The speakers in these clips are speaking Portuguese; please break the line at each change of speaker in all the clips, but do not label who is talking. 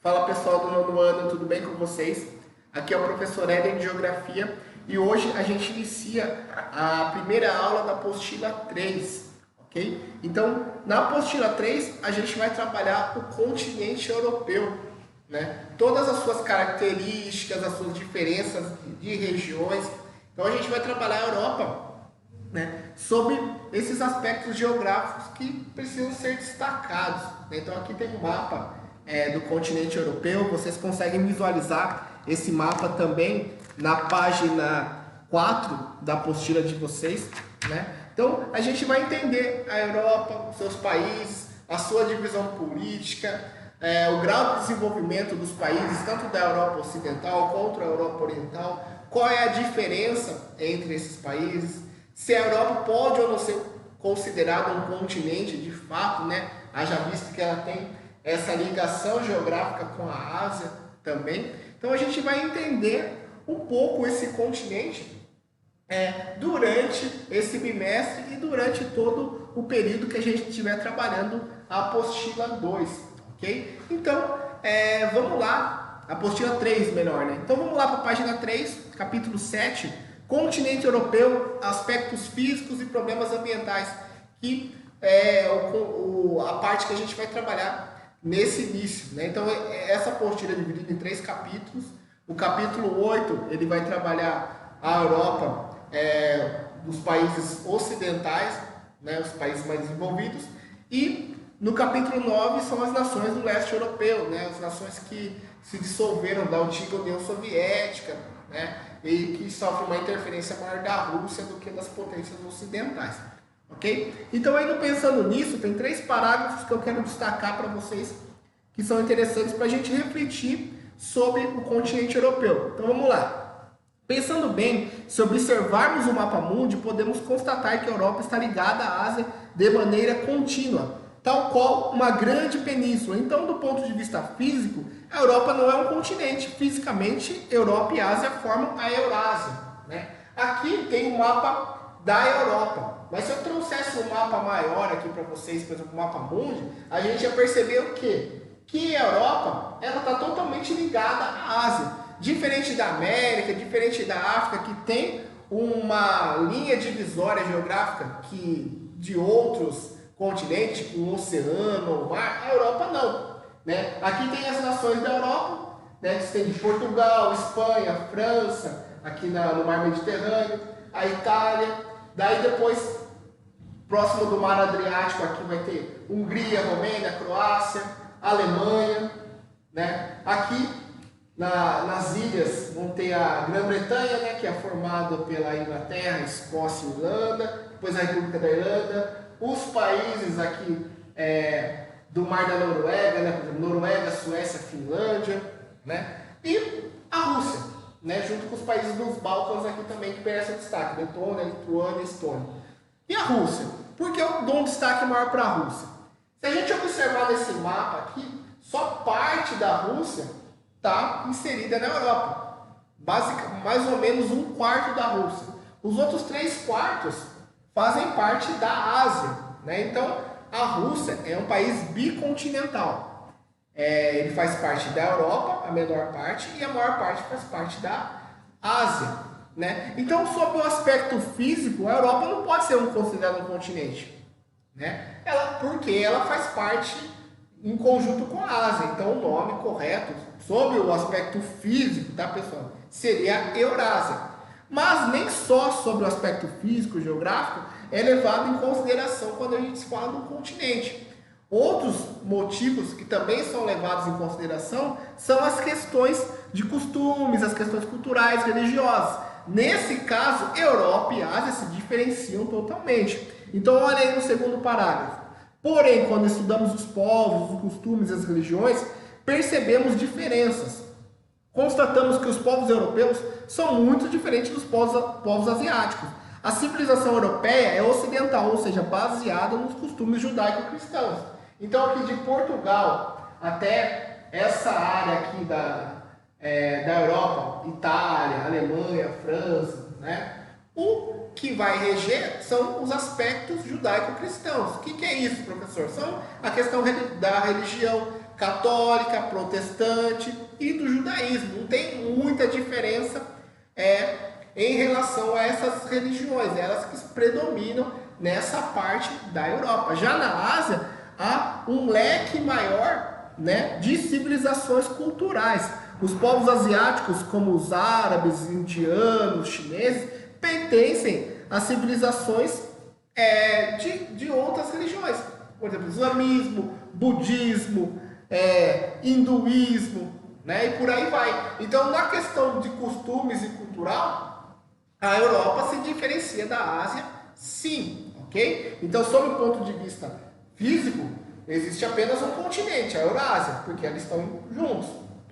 Fala pessoal do nono ano, tudo bem com vocês? Aqui é o professor Éder de Geografia e hoje a gente inicia a primeira aula da apostila 3, ok? Então, na apostila 3 a gente vai trabalhar o continente europeu, né? Todas as suas características, as suas diferenças de regiões. Então a gente vai trabalhar a Europa, né, sobre esses aspectos geográficos que precisam ser destacados, né? Então aqui tem um mapa do continente europeu, vocês conseguem visualizar esse mapa também na página 4 da apostila de vocês, né? Então a gente vai entender a Europa, os seus países, a sua divisão política, o grau de desenvolvimento dos países, tanto da Europa Ocidental quanto a Europa Oriental, qual é a diferença entre esses países, se a Europa pode ou não ser considerada um continente de fato, né? Haja visto que ela tem essa ligação geográfica com a Ásia também. Então a gente vai entender um pouco esse continente durante esse bimestre e durante todo o período que a gente estiver trabalhando a apostila 2, ok? Então, vamos lá, apostila 3 melhor, né? Então vamos lá para a página 3, capítulo 7, continente europeu, aspectos físicos e problemas ambientais, que é a parte que a gente vai trabalhar nesse início, né? Então essa apostila é dividida em 3 capítulos. O capítulo 8 ele vai trabalhar a Europa dos países ocidentais, né? Os países mais desenvolvidos, e no capítulo 9 são as nações do leste europeu, né? As nações que se dissolveram da antiga União Soviética, né? E que sofrem uma interferência maior da Rússia do que das potências ocidentais. Ok? Então, ainda pensando nisso, tem 3 parágrafos que eu quero destacar para vocês que são interessantes para a gente refletir sobre o continente europeu. Então, vamos lá. Pensando bem, se observarmos o mapa mundi, podemos constatar que a Europa está ligada à Ásia de maneira contínua, tal qual uma grande península. Então, do ponto de vista físico, a Europa não é um continente. Fisicamente, Europa e Ásia formam a Eurásia, né? Aqui tem um mapa da Europa. Mas se eu trouxesse um mapa maior aqui para vocês, por exemplo, o mapa mundi, a gente ia perceber o quê? Que a Europa ela está totalmente ligada à Ásia. Diferente da América, diferente da África, que tem uma linha divisória geográfica que de outros continentes, tipo um oceano ou mar, a Europa não, né? Aqui tem as nações da Europa, né, que tem de Portugal, Espanha, França, aqui no mar Mediterrâneo, a Itália. Daí depois, próximo do mar Adriático, aqui vai ter Hungria, Romênia, Croácia, Alemanha, né? Aqui nas ilhas vão ter a Grã-Bretanha, né, que é formada pela Inglaterra, Escócia e Irlanda, depois a República da Irlanda, os países aqui do mar da Noruega, né, por exemplo, Noruega, Suécia, Finlândia, né? E a Rússia, né, junto com os países dos Balcãs aqui também que merecem destaque, Letônia, Lituânia e Estônia. E a Rússia? Por que eu dou um destaque maior para a Rússia? Se a gente observar nesse mapa aqui, só parte da Rússia está inserida na Europa. Mais ou menos 1/4 da Rússia. Os outros 3/4 fazem parte da Ásia, né? Então, a Rússia é um país bicontinental. Ele faz parte da Europa, a menor parte, e a maior parte faz parte da Ásia, né? Então, sob o aspecto físico, a Europa não pode ser considerada um continente, né? Porque ela faz parte em conjunto com a Ásia. Então, o nome correto, sob o aspecto físico, tá, pessoal, seria Eurásia. Mas nem só sobre o aspecto físico, geográfico, é levado em consideração quando a gente se fala do continente. Outros motivos que também são levados em consideração são as questões de costumes, as questões culturais, religiosas. Nesse caso, Europa e Ásia se diferenciam totalmente. Então, olha aí no segundo parágrafo. Porém, quando estudamos os povos, os costumes e as religiões, percebemos diferenças. Constatamos que os povos europeus são muito diferentes dos povos asiáticos. A civilização europeia é ocidental, ou seja, baseada nos costumes judaico-cristãos. Então, aqui de Portugal até essa área aqui da Europa, Itália, Alemanha, França, né? O que vai reger são os aspectos judaico-cristãos. O que é isso, professor? São a questão da religião, católica, protestante e do judaísmo. Não tem muita diferença em relação a essas religiões, elas que predominam nessa parte da Europa. Já na Ásia, há um leque maior, né, de civilizações culturais. Os povos asiáticos, como os árabes, indianos, chineses, pertencem a civilizações de outras religiões. Por exemplo, islamismo, budismo, hinduísmo, né, e por aí vai. Então, na questão de costumes e cultural, a Europa se diferencia da Ásia, sim, ok? Então, sob o ponto de vista físico, existe apenas um continente, a Eurásia, porque eles estão juntos,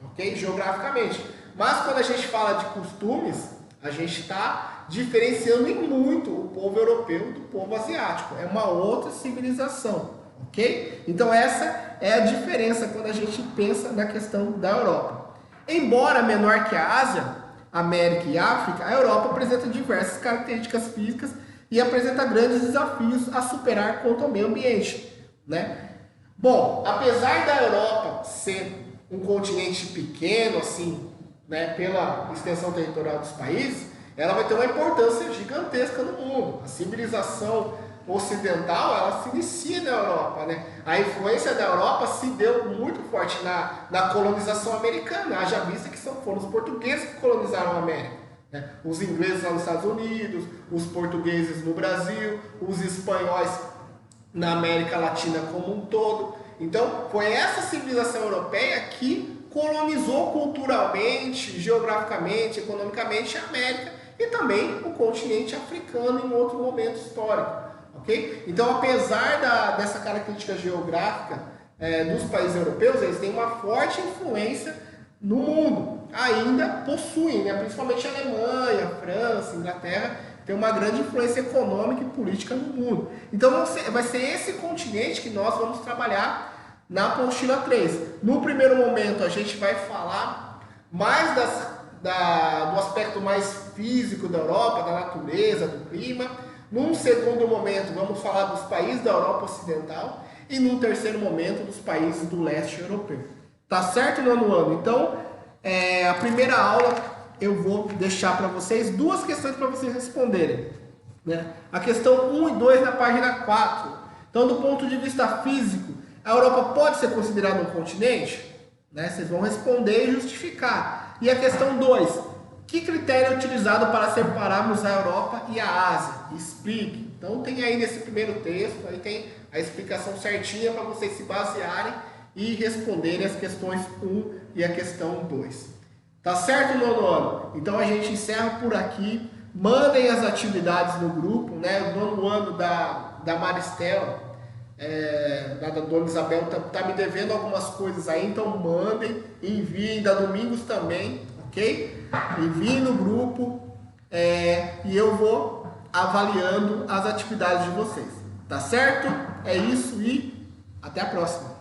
ok? Geograficamente. Mas quando a gente fala de costumes, a gente está diferenciando em muito o povo europeu do povo asiático. É uma outra civilização, ok? Então essa é a diferença quando a gente pensa na questão da Europa. Embora menor que a Ásia, América e África, a Europa apresenta diversas características físicas e apresenta grandes desafios a superar quanto ao meio ambiente, né? Bom, apesar da Europa ser um continente pequeno, assim, né, pela extensão territorial dos países, ela vai ter uma importância gigantesca no mundo. A civilização ocidental, ela se inicia na Europa, né? A influência da Europa se deu muito forte na colonização americana, haja vista que foram os portugueses que colonizaram a América, né? Os ingleses lá nos Estados Unidos, os portugueses no Brasil, os espanhóis na América Latina como um todo. Então, foi essa civilização europeia que colonizou culturalmente, geograficamente, economicamente a América e também o continente africano em outro momento histórico, ok? Então, apesar dessa característica geográfica dos países europeus, eles têm uma forte influência no mundo. Ainda possuem, né? Principalmente a Alemanha, a França, a Inglaterra, tem uma grande influência econômica e política no mundo. Então vai ser esse continente que nós vamos trabalhar na apostila 3. No primeiro momento a gente vai falar mais do aspecto mais físico da Europa, da natureza, do clima. Num segundo momento vamos falar dos países da Europa Ocidental e num terceiro momento dos países do leste europeu. Tá certo, nono ano? Então, a primeira aula eu vou deixar para vocês duas questões para vocês responderem, né? A questão 1 e 2 na página 4. Então, do ponto de vista físico, a Europa pode ser considerada um continente? Né? Vocês vão responder e justificar. E a questão 2, que critério é utilizado para separarmos a Europa e a Ásia? Explique. Então, tem aí nesse primeiro texto, aí tem a explicação certinha para vocês se basearem e responderem as questões 1 e a questão 2. Tá certo, nono ano? Então a gente encerra por aqui. Mandem as atividades no grupo, né? O nono ano da Maristela, da Dona Isabel, tá me devendo algumas coisas aí, então mandem, enviem, da Domingos também, ok? Enviem no grupo e eu vou avaliando as atividades de vocês. Tá certo? É isso e até a próxima.